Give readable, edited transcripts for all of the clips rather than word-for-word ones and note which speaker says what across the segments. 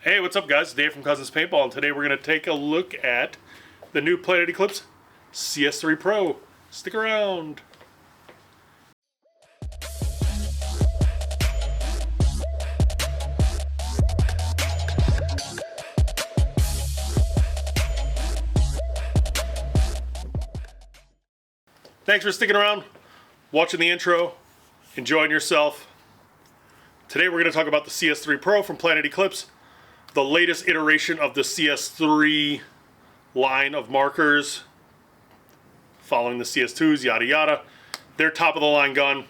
Speaker 1: Hey, what's up guys? Dave from Cousins Paintball, and today we're going to take a look at the new Planet Eclipse CS3 Pro. Stick around. Thanks for sticking around, watching the intro, enjoying yourself. Today we're going to talk about the CS3 Pro from Planet Eclipse, the latest iteration of the CS3 line of markers, following the CS2s, yada yada. Their top of the line gun.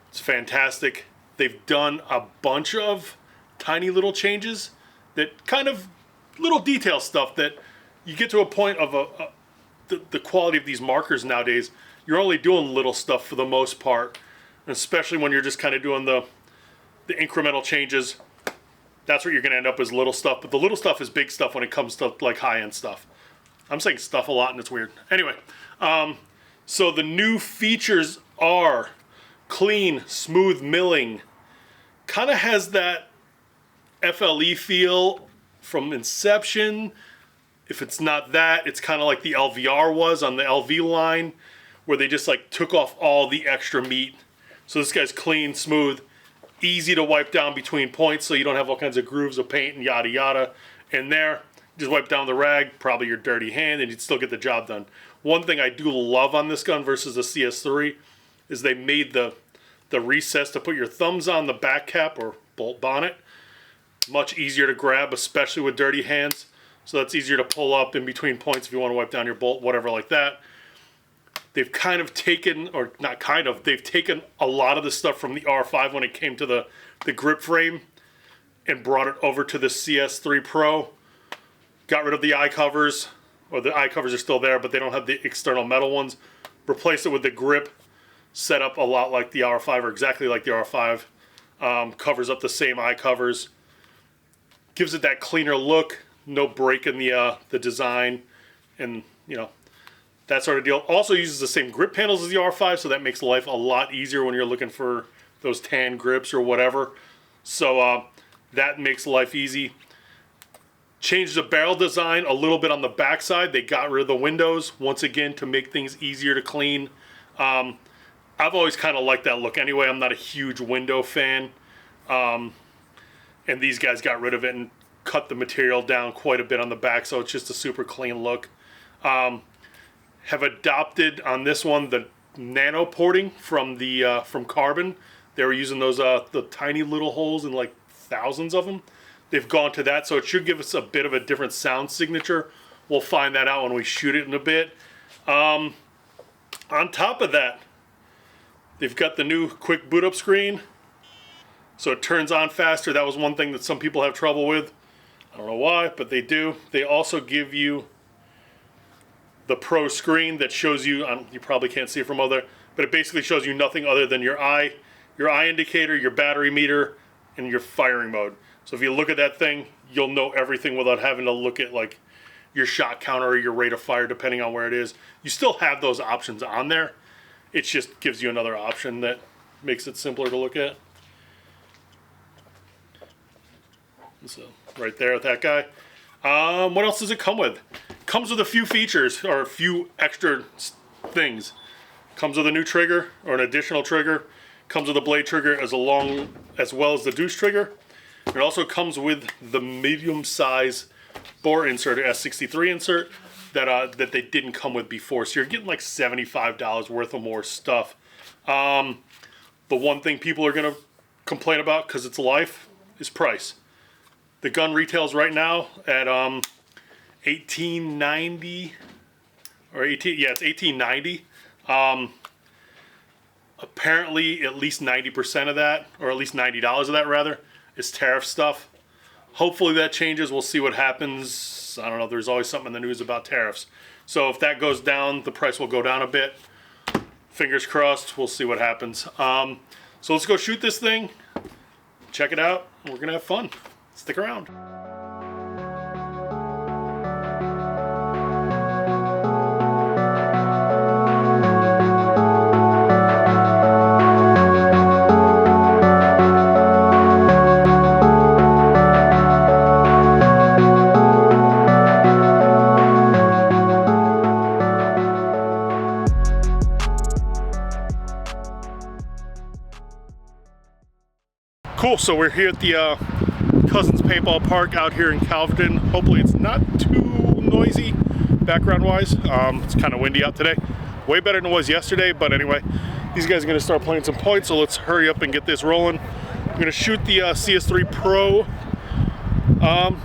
Speaker 1: It's fantastic. They've done a bunch of tiny little changes that kind of little detail stuff that you get to a point of the quality of these markers nowadays. You're only doing little stuff for the most part, especially when you're just kind of doing the incremental changes. That's what you're going to end up as little stuff, but the little stuff is big stuff when it comes to like high-end stuff. I'm saying stuff a lot and it's weird. Anyway, so the new features are clean, smooth milling. Kind of has that FLE feel from Inception. If it's not that, it's kind of like the LVR was on the LV line, where they just like took off all the extra meat. So this guy's clean, smooth, easy to wipe down between points, so you don't have all kinds of grooves of paint and yada yada in there. Just wipe down the rag, probably your dirty hand, and you'd still get the job done. One thing I do love on this gun versus the CS3 is they made the recess to put your thumbs on, the back cap or bolt bonnet, much easier to grab, especially with dirty hands. So that's easier to pull up in between points if you want to wipe down your bolt, whatever like that. They've kind of taken, or not kind of, they've taken a lot of the stuff from the R5 when it came to the grip frame and brought it over to the CS3 Pro. Got rid of the eye covers, or the eye covers are still there, but they don't have the external metal ones. Replaced it with the grip, set up a lot like the R5, or exactly like the R5. Covers up the same eye covers. Gives it that cleaner look, no break in the design, and you know, that sort of deal. Also uses the same grip panels as the R5, so that makes life a lot easier when you're looking for those tan grips or whatever. So that makes life easy. Changed the barrel design a little bit on the backside. They got rid of the windows, once again, to make things easier to clean. I've always kind of liked that look anyway. I'm not a huge window fan. And these guys got rid of it and cut the material down quite a bit on the back, so it's just a super clean look. Have adopted on this one the nano porting from carbon. They were using those the tiny little holes in like thousands of them. They've gone to that, so it should give us a bit of a different sound signature. We'll find that out when we shoot it in a bit. On top of that, they've got the new quick boot up screen, so it turns on faster. That was one thing that some people have trouble with. I don't know why, but they do. They also give you the Pro screen that shows you, you probably can't see it from other, but it basically shows you nothing other than your eye indicator, your battery meter, and your firing mode. So if you look at that thing, you'll know everything without having to look at like your shot counter or your rate of fire, depending on where it is. You still have those options on there. It just gives you another option that makes it simpler to look at. So right there with that guy. What else does it come with? Comes with a few features, or a few extra things. Comes with a new trigger, or an additional trigger. Comes with a blade trigger as well as the deuce trigger. It also comes with the medium size bore insert, S63 insert, that they didn't come with before. So you're getting like $75 worth of more stuff. The one thing people are going to complain about, because it's life, is price. The gun retails right now at $18.90, or it's $18.90. Apparently at least 90% of that, or at least $90 of that rather, is tariff stuff. Hopefully that changes. We'll see what happens. I don't know, there's always something in the news about tariffs. So if that goes down, the price will go down a bit. Fingers crossed, we'll see what happens. So let's go shoot this thing, check it out, and we're gonna have fun. Stick around. so we're here at the Cousins Paintball Park out here in Calverton. Hopefully it's not too noisy background-wise. It's kind of windy out today. Way better than it was yesterday, but anyway, these guys are going to start playing some points, so let's hurry up and get this rolling. I'm going to shoot the CS3 Pro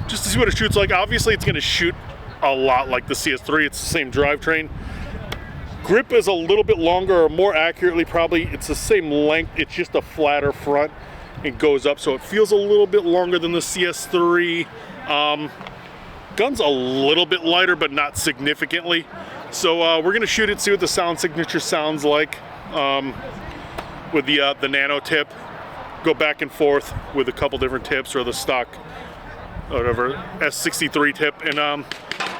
Speaker 1: just to see what it shoots like. Obviously, it's going to shoot a lot like the CS3. It's the same drivetrain. Grip is a little bit longer, or more accurately probably, it's the same length. It's just a flatter front. It goes up, so it feels a little bit longer than the CS3. Gun's a little bit lighter, but not significantly. So we're gonna shoot it, see what the sound signature sounds like with the nano tip. Go back and forth with a couple different tips, or the stock, whatever, S63 tip, and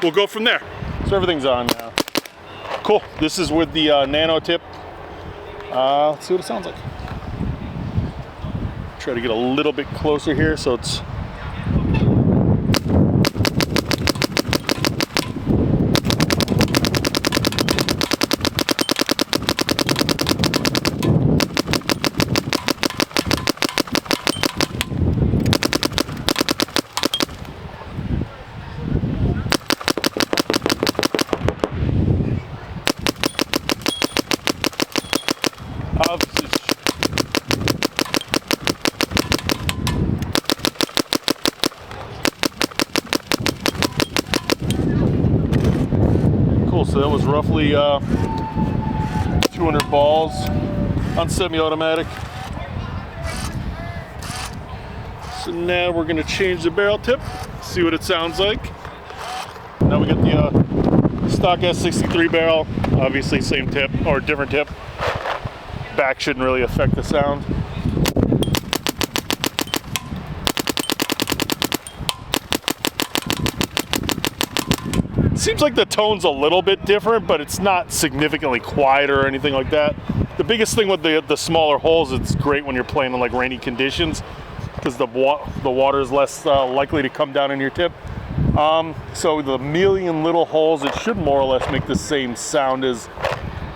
Speaker 1: we'll go from there. So everything's on now. Cool. This is with the nano tip. Let's see what it sounds like. Try to get a little bit closer here so it's so that was roughly 200 balls on semi-automatic. So now we're going to change the barrel tip, see what it sounds like. Now we got the stock S63 barrel, obviously same tip, or different tip. Back shouldn't really affect the sound. Seems like the tone's a little bit different, but it's not significantly quieter or anything like that. The biggest thing with the smaller holes, it's great when you're playing in like rainy conditions, because the water is less likely to come down in your tip. So the million little holes, it should more or less make the same sound as,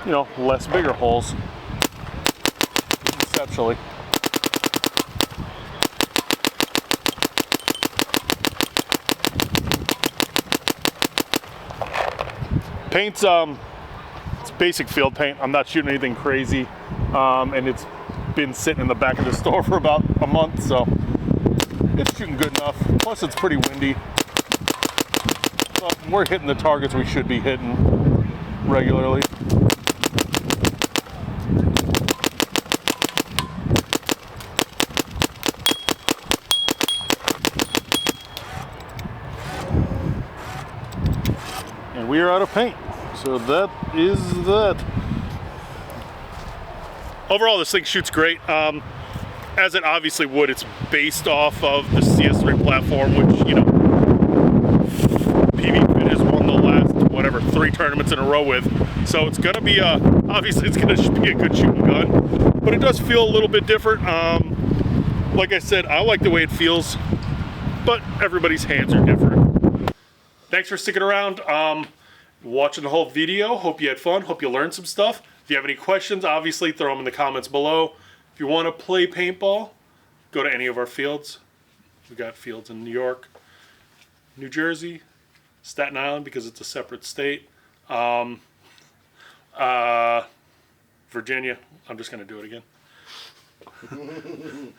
Speaker 1: you know, less bigger holes, conceptually. Paint's it's basic field paint. I'm not shooting anything crazy, and it's been sitting in the back of the store for about a month, so it's shooting good enough. Plus it's pretty windy, but we're hitting the targets we should be hitting regularly. And we are out of paint. So that is that. Overall, this thing shoots great. As it obviously would, it's based off of the CS3 platform, which, you know, PvFit has won the last, whatever, 3 tournaments in a row with. So it's gonna be obviously it's gonna be a good shooting gun, but it does feel a little bit different. Like I said, I like the way it feels, but everybody's hands are different. Thanks for sticking around. Watching the whole video. Hope you had fun. Hope you learned some stuff. If you have any questions, obviously throw them in the comments below. If you want to play paintball, go to any of our fields. We got fields in New York, New Jersey, Staten Island because it's a separate state, Virginia. I'm just going to do it again.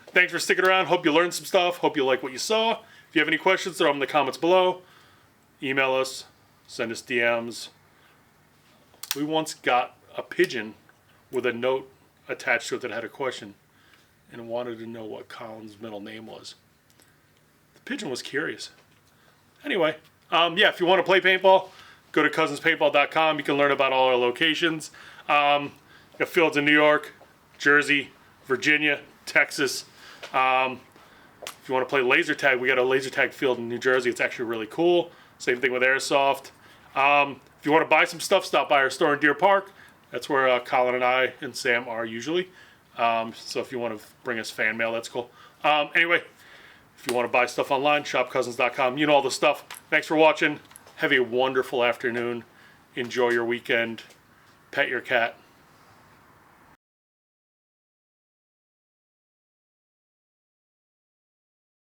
Speaker 1: Thanks for sticking around. Hope you learned some stuff. Hope you like what you saw. If you have any questions, throw them in the comments below. Email us. Send us DMs. We once got a pigeon with a note attached to it that had a question and wanted to know what Colin's middle name was. The pigeon was curious. Anyway, yeah, if you want to play paintball, go to cousinspaintball.com. You can learn about all our locations. Got fields in New York, Jersey, Virginia, Texas. If you want to play laser tag, we got a laser tag field in New Jersey. It's actually really cool. Same thing with airsoft. If you want to buy some stuff, stop by our store in Deer Park. That's where Colin and I and Sam are usually. So if you want to bring us fan mail, that's cool. Anyway, if you want to buy stuff online, shopcousins.com. You know all the stuff. Thanks for watching. Have a wonderful afternoon. Enjoy your weekend. Pet your cat.